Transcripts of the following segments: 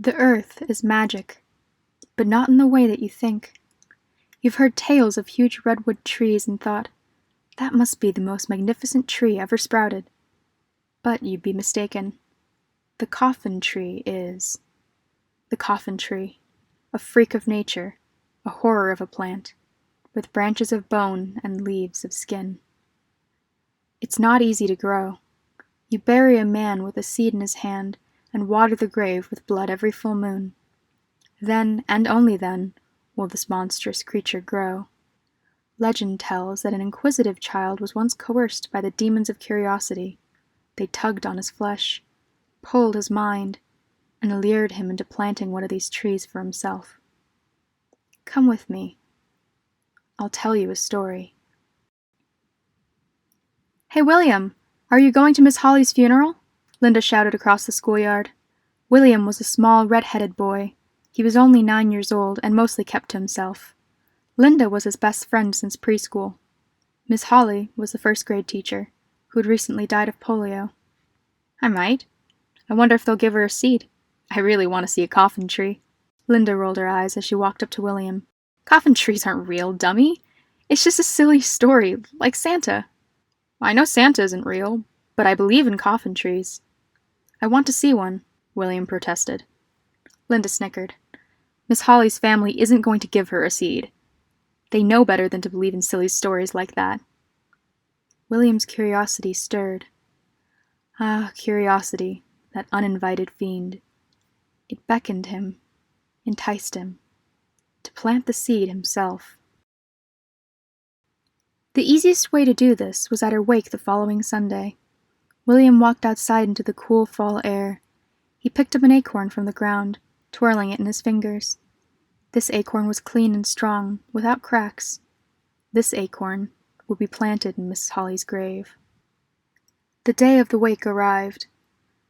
The earth is magic, but not in the way that you think. You've heard tales of huge redwood trees and thought, that must be the most magnificent tree ever sprouted. But you'd be mistaken. The Coffin Tree is. The Coffin Tree, a freak of nature, a horror of a plant, with branches of bone and leaves of skin. It's not easy to grow. You bury a man with a seed in his hand and water the grave with blood every full moon. Then, and only then, will this monstrous creature grow. Legend tells that an inquisitive child was once coerced by the demons of curiosity. They tugged on his flesh, pulled his mind, and allured him into planting one of these trees for himself. Come with me. I'll tell you a story. Hey, William, are you going to Miss Holly's funeral? Linda shouted across the schoolyard. William was a small, red-headed boy. He was only 9 years old and mostly kept to himself. Linda was his best friend since preschool. Miss Holly was the first-grade teacher, who had recently died of polio. I might. I wonder if they'll give her a seat. I really want to see a coffin tree. Linda rolled her eyes as she walked up to William. Coffin trees aren't real, dummy. It's just a silly story, like Santa. I know Santa isn't real, but I believe in coffin trees. I want to see one, William protested. Linda snickered. Miss Holly's family isn't going to give her a seed. They know better than to believe in silly stories like that. William's curiosity stirred. Ah, curiosity, that uninvited fiend. It beckoned him, enticed him, to plant the seed himself. The easiest way to do this was at her wake the following Sunday. William walked outside into the cool fall air. He picked up an acorn from the ground, twirling it in his fingers. This acorn was clean and strong, without cracks. This acorn would be planted in Miss Holly's grave. The day of the wake arrived.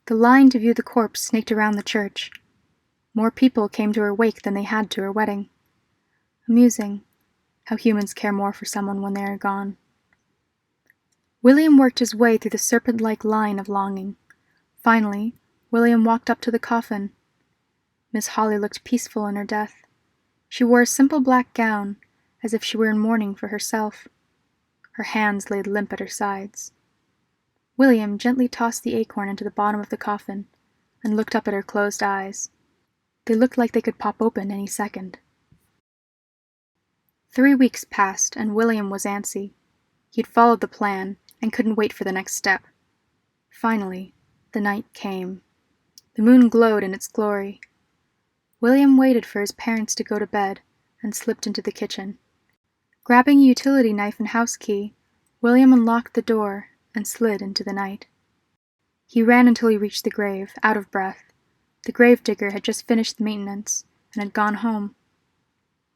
The line to view the corpse snaked around the church. More people came to her wake than they had to her wedding. Amusing, how humans care more for someone when they are gone. William worked his way through the serpent-like line of longing. Finally, William walked up to the coffin. Miss Holly looked peaceful in her death. She wore a simple black gown, as if she were in mourning for herself. Her hands laid limp at her sides. William gently tossed the acorn into the bottom of the coffin and looked up at her closed eyes. They looked like they could pop open any second. 3 weeks passed, and William was antsy. He'd followed the plan and couldn't wait for the next step. Finally, the night came. The moon glowed in its glory. William waited for his parents to go to bed and slipped into the kitchen. Grabbing a utility knife and house key, William unlocked the door and slid into the night. He ran until he reached the grave, out of breath. The gravedigger had just finished the maintenance and had gone home.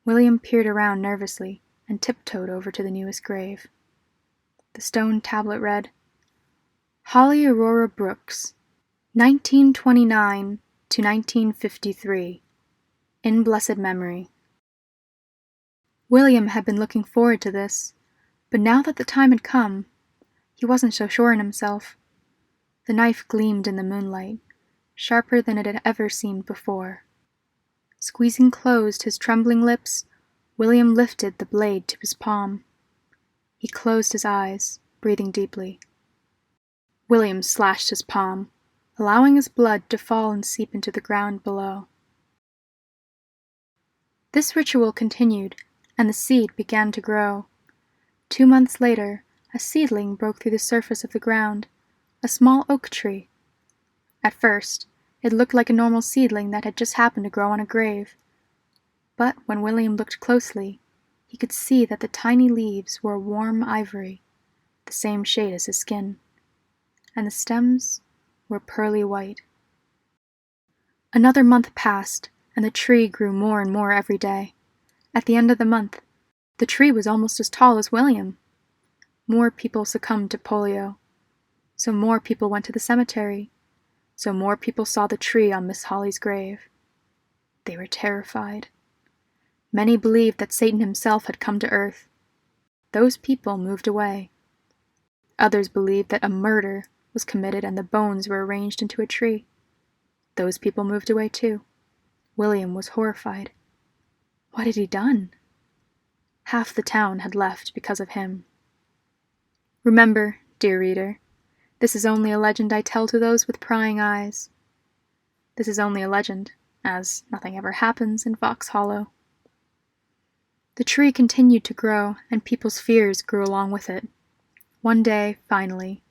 William peered around nervously and tiptoed over to the newest grave. The stone tablet read, Holly Aurora Brooks, 1929 to 1953, in blessed memory. William had been looking forward to this, but now that the time had come, he wasn't so sure in himself. The knife gleamed in the moonlight, sharper than it had ever seemed before. Squeezing closed his trembling lips, William lifted the blade to his palm. He closed his eyes, breathing deeply. William slashed his palm, allowing his blood to fall and seep into the ground below. This ritual continued, and the seed began to grow. 2 months later, a seedling broke through the surface of the ground, a small oak tree. At first, it looked like a normal seedling that had just happened to grow on a grave. But when William looked closely, he could see that the tiny leaves were warm ivory, the same shade as his skin, and the stems were pearly white. Another month passed, and the tree grew more and more every day. At the end of the month, the tree was almost as tall as William. More people succumbed to polio, so more people went to the cemetery, so more people saw the tree on Miss Holly's grave. They were terrified. Many believed that Satan himself had come to earth. Those people moved away. Others believed that a murder was committed and the bones were arranged into a tree. Those people moved away too. William was horrified. What had he done? Half the town had left because of him. Remember, dear reader, this is only a legend I tell to those with prying eyes. This is only a legend, as nothing ever happens in Fox Hollow. The tree continued to grow, and people's fears grew along with it. One day, finally,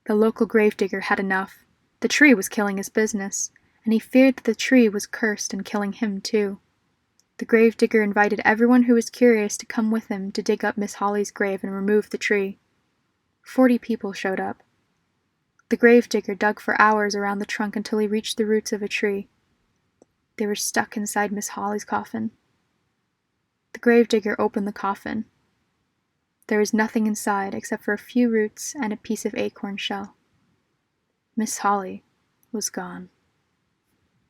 the local gravedigger had enough. The tree was killing his business, and he feared that the tree was cursed and killing him too. The gravedigger invited everyone who was curious to come with him to dig up Miss Holly's grave and remove the tree. 40 people showed up. The gravedigger dug for hours around the trunk until he reached the roots of a tree. They were stuck inside Miss Holly's coffin. The gravedigger opened the coffin. There was nothing inside except for a few roots and a piece of acorn shell. Miss Holly was gone.